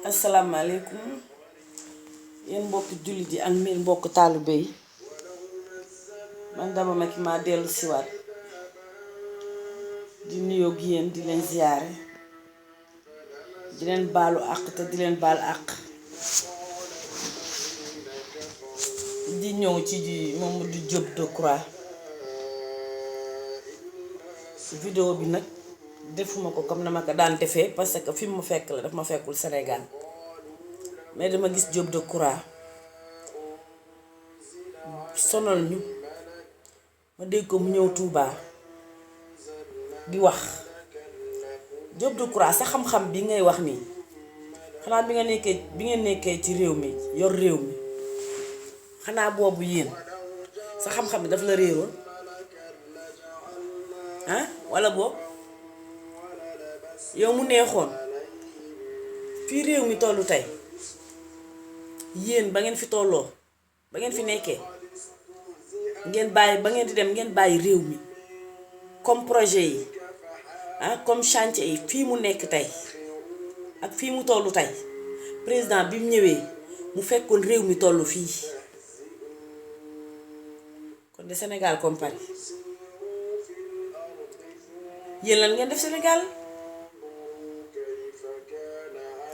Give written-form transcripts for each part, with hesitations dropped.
asalaamaaleykum yéen mbokki jullit yi ak mbir mbokk taalibe yi man Daba Macky maa dellu siwaat di nuyoo gi yéen di leen ziyaare di leen baalu àq te di leen baal àq di ñëw ci Mamadou Diop Decroix vidéo bi nag defuma ko comme na ma ko daan defee parce que fi mu fekk la daf ma fekkul Sénégal mais dama gis Diop Decroix sonal ñu ma dégg ko mu ñëw Touba di wax Diop Decroix sa xam-xam bi ngay wax nii xanaa bi ngeen nekkee ci réew mi yor réew mi xanaa boobu yéen sa xam-xam bi daf la réeroon ah walla boobu yow mu neexoon fii réew mi tollu tey yéen ba ngeen fi tolloo ba ngeen fi nekkee ngeen bàyyi ba ngeen di dem ngeen bàyyi réew mi comme projet yi comme chantier yi fii mu nekk tey ak fii mu tollu tey président bi mu ñëwee mu fekkoon réew mi tollu fii kon de Sénégal comme Paris yéen lan ngeen def Sénégal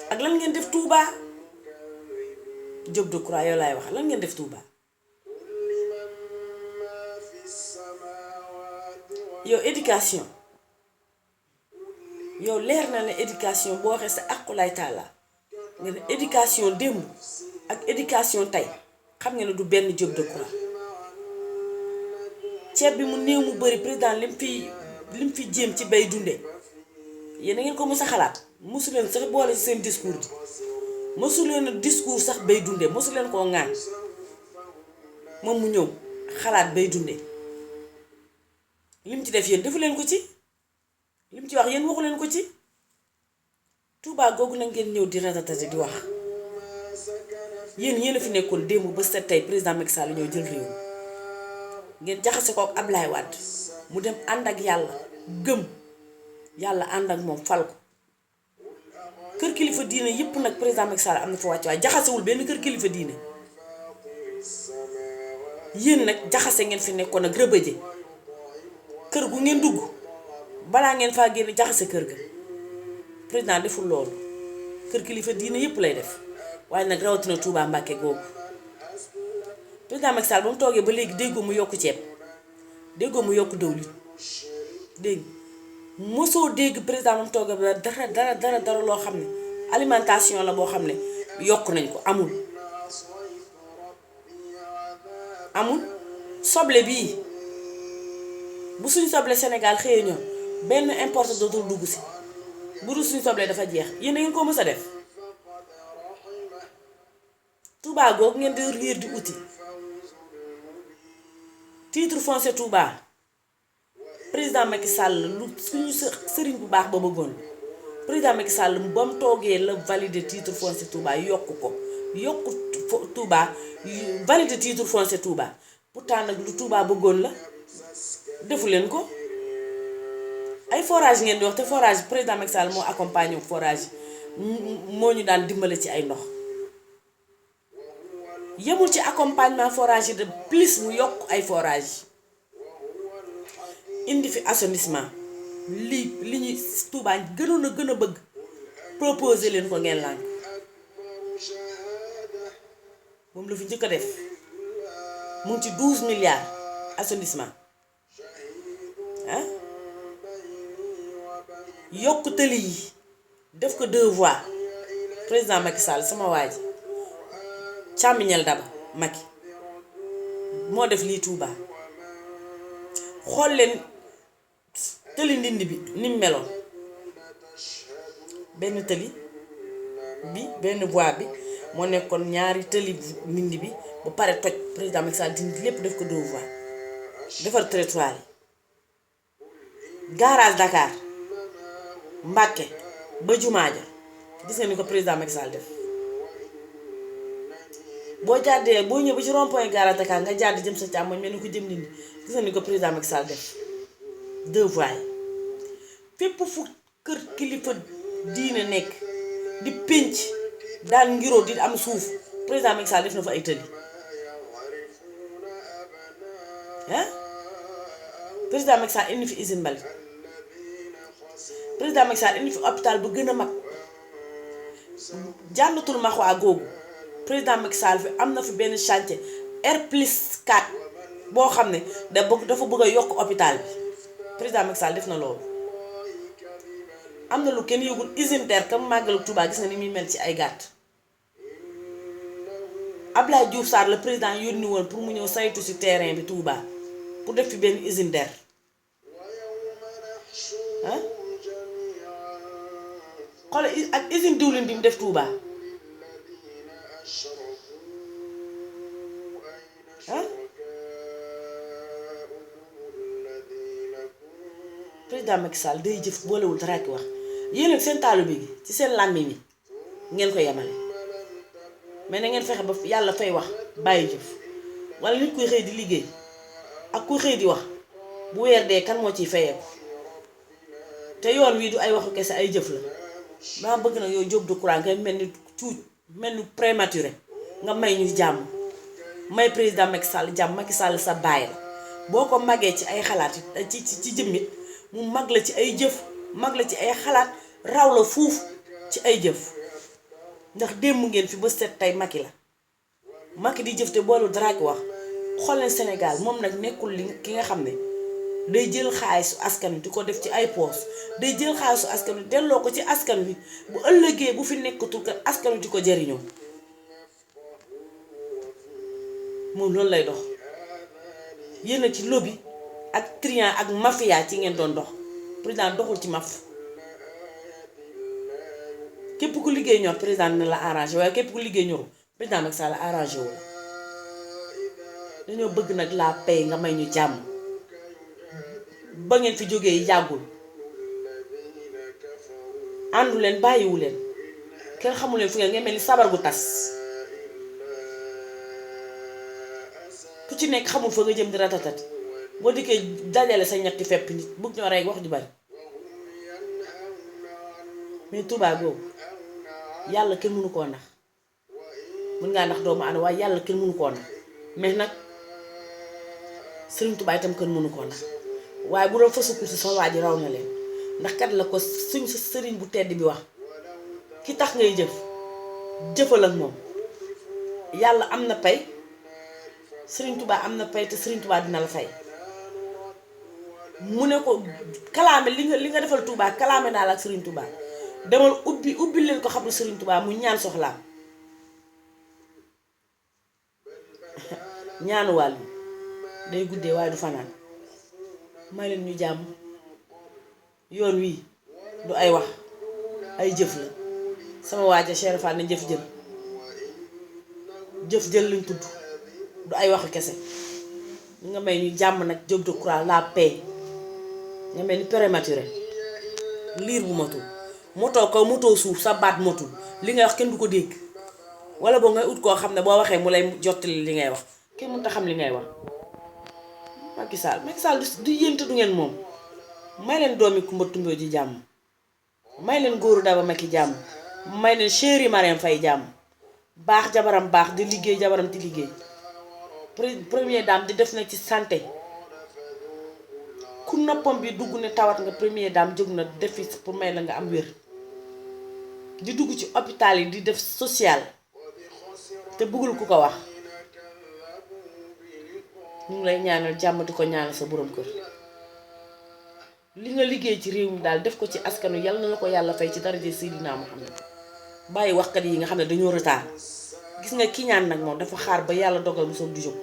ak lan ngeen def Touba Diop Decroix yow laay wax lan ngeen def Touba yow éducation yow leer na ne éducation boo waxee sa aqulay taala nga ne éducation démb ak éducation tey xam nga ne du benn Diop Decroix ceeb bi mu néew mu bari président lim fi jéem ci bay dunde yéen a ngeen ko mës a xalaat mosu leen sax boole ci seen discours bi mosu leen discours sax bay dunde mosu leen koo ŋaan moom mu ñëw xalaat bay dunde lim ci def yéen defu leen ko ci lim ci wax yéen waxu leen ko ci Touba googu nag ngeen ñëw di ratatati di wax yéen a fi nekkoon démb ba set tey président Macky Sall ñëw jël réew ngeen jaxase ko ak Ablaye Wade mu dem ànd ak yàlla gëm yàlla ànd ak moom fal ko kër kilifa diine yépp nag président Macky Sall am na fa wàcc waaye jaxasewul benn kër kilifa diine yéen nag jaxase ngeen fi nekkoon ak rëbëje kër gu ngeen dugg balaa ngeen faa génn jaxase kër ga président deful loolu kër kilifa diine yépp lay def waaye nag rawatina Touba Mbàkke googu président Macky Sall ba mu toogee ba léegi déggoo mu yokk ceeb déggoo mu yokk dëwlin dégg mosoo dégg président ba mu toogee ba dara loo xam ne alimentation la boo xam ne yokk nañ ko amul soble bii bu suñ soble Sénégal xëyee ñoom benn importe dootul dugg si bu dul suñ soble dafa jeex yéen a ngeen ko mës a def Touba googu ngeen di riir di uti titre foncier Touba président Macky Sall lu suñu sëriñ bu baax ba bëggoon président Macky Sall ba mu toogee la valider titre foncier Touba yokk Touba valider titre foncier Touba pourtant nag lu Touba bëggoon la defu leen ko ay forage ngeen di wax te forage président Macky Sall moo accompagné forage moo ñu daan dimbale ci ay ndox yemul ci accompagnement forage de plus mu yokk ay forage indi fi assainissement li ñuy Touba gënoon a gën a bëgg proposé leen ko ngeen lànk moom la fi njëkk a def mu ngi ci 12 milliards assainissement yokk tëli yi def ko 2 voies président Macky Sall sama waa ji càmmiñal Daba Macky moo def lii Touba xool leen tëli ndindi bi ni mu meloon benn tëli bi benn voie bi moo nekkoon ñaari tëli mindi bi ba pare toj président Macky Sall dindi lépp def ko deux voies defar trottoir yi garage Dakar Mbàkke ba jumaa ja gis nga ni ko président Macky Sall def boo jàddee boo ñëw ba ci rond-point garage Dakar nga jàdd jëm sa càmmoñ mel ni ko jëm nit ñi gis nga ni ko président Macky Sall def deux voies yi fépp fu kër kilifa diine nekk di pénc daan ngiroo di am suuf président Macky Sall def na fa ay tëli ah président Macky Sall indi fi usine mbalit président Macky Sall indi fi hôpital bu gën a mag jànnatul maxwaa googu président Macky Sall fi am na fi benn chantier R+4 boo xam ne dafa bëgg a yokk hôpital bi président Macky Sall def na loolu am na lu kenn yëgul usine der kam màggalu Touba gis nga ni muy mel ci ay gàtt Abdoulaye Diouf Sarr le président yónni woon pour mu ñëw saytu ci terrain bi Touba pour def fi benn usine der ah xoolal ak usine diwlin bi mu def Touba ah président Macky Sall day jëf boolewul dara ak wax yéen ak seen taalu bi ci seen làmmiñ mi ngeen ko yemale mais na ngeen fexe ba yàlla fay wax bàyyi jëf wala nit kuy xëy di liggéey ak kuy xëy di wax bu weer dee kan moo ciy fayeeku te yoon wii du ay waxu kese ay jëf la dama bëgg nag yow Diop Decroix nga mel ni cuuj mel ni prématuré nga may ñu jàmm may président Macky Sall jàmm. Macky Sall sa baay la boo ko magee ci ay xalaat ci jëmmit mu mag la ci ay jëf mag la ci ay xalaat raw la fuuf ci ay jëf ndax démb ngeen fi ba set tey Macky la Macky di jëf te boolu dara ak wax xool leen Sénégal moom nag nekkul li ki nga xam ne day jël xaalisu askan wi di ko def ci ay poos day jël xaalisu askan wi delloo ko ci askan wi bu ëllëgee bu fi nekkatul kat askan wi di ko jariñoo moom loolu lay dox yéen a ci lobby ak trian ak mafia ci ngeen doon dox président doxul ci maf képp ku liggéey ñor président dina la arrangé waaye képp ku liggéey ñoru président Macky Sall arrangé wu la dañoo bëgg nag la paix nga may ñu jàmm ba ngeen fi jógee yàggul àndu leen bàyyiwu leen kenn xamu leen fu ngeen mel ni sabar gu tas ku ci nekk xamul fa nga jëm di ratatati boo dikkee dajale sa ñetti fepp nit bëgg ñoo rey wax ju bari mais Touba googu yàlla kenn mënu koo nax mën ngaa nax doomu aadama waaye yàlla kenn mënu koo nax mais nag Sëriñ Touba itam kenn mënu koo nax waaye bu doon fa sukkur si sa waa ji raw na leen ndax kat la ko suñ sa sëriñ bu tedd bi wax ki tax ngay jëf jëfal ak moom yàlla am na pay Sëriñ Touba am na pay te Sëriñ Touba dina la fay mu ne ko kalaame li nga defal Touba kalaame naa la ak Sëriñ Touba demal ubbi leen ko xam ne Sëriñ Touba mu ñaan soxlaam ñaanuwaal yi day guddee waaye du fanaan may leen ñu jàmm yoon wii du ay wax ay jëf la sama waaja Cheikh Fall ne jëf jël lañ tudd du ay waxu kese nga may ñu jàmm nag Diop Decroix la paix nga mel ni prématuré liir bu matul motoo kaw motoo suuf sa baat motul li ngay wax kenn du ko dégg wala boo ngay ut koo xam ne boo waxee mu lay jottali li ngay wax kenn mënut a xam li ngay wax Macky Sall du yéente du ngeen moom may leen doomi Kumba Tumboo ji jàmm may leen góoru Daba Macky jàmm may leen chéri Marième Faye jàmm baax jabaram baax di liggéey jabaram di liggéey première dame di def na ci santé ku noppam bi dugg ne tawat nga première dame jóg na defi pour may la nga am wér di dugg ci hôpital yi di def social te bëggul ku ko wax ñu ngi lay ñaanal jàmm di ko ñaanal sa borom kër li nga liggéey ci réew mi daal def ko ci askanu yàlla na la ko yàlla fay ci daraja Seydina Muhammad bàyyi waxkat yi nga xam ne dañoo retard gis nga kiñaan nag moom dafa xaar ba yàlla dogal mu soog di jóg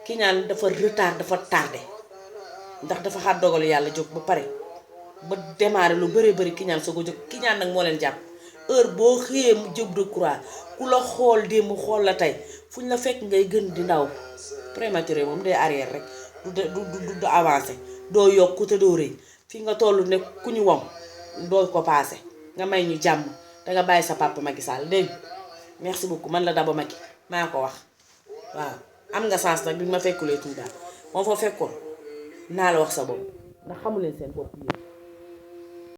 kiñaan dafa retard dafa tardé ndax dafa xaar dogal yàlla jóg ba pare ba démarré lu bëree bëri kiñaan soog a jóg kiñaan nag moo leen jàpp heure boo xëyee mu jëb de croix ku la xool démb xool la tey fuñ la fekk ngay gën di ndaw prématuré moom day arrière rek du avancé doo yokku te doo rëy fi nga toll ne ku ñu wom doo ko paase nga may ñu jàmm danga bàyyi sa papa Macky Sall dégg merci beaucoup man la Daba Macky maa ko wax waaw am nga sens nag bi ma fekkulee Touba moo fa fekkoon naa la wax sa bopp ndax xamuleen seen bopp yéen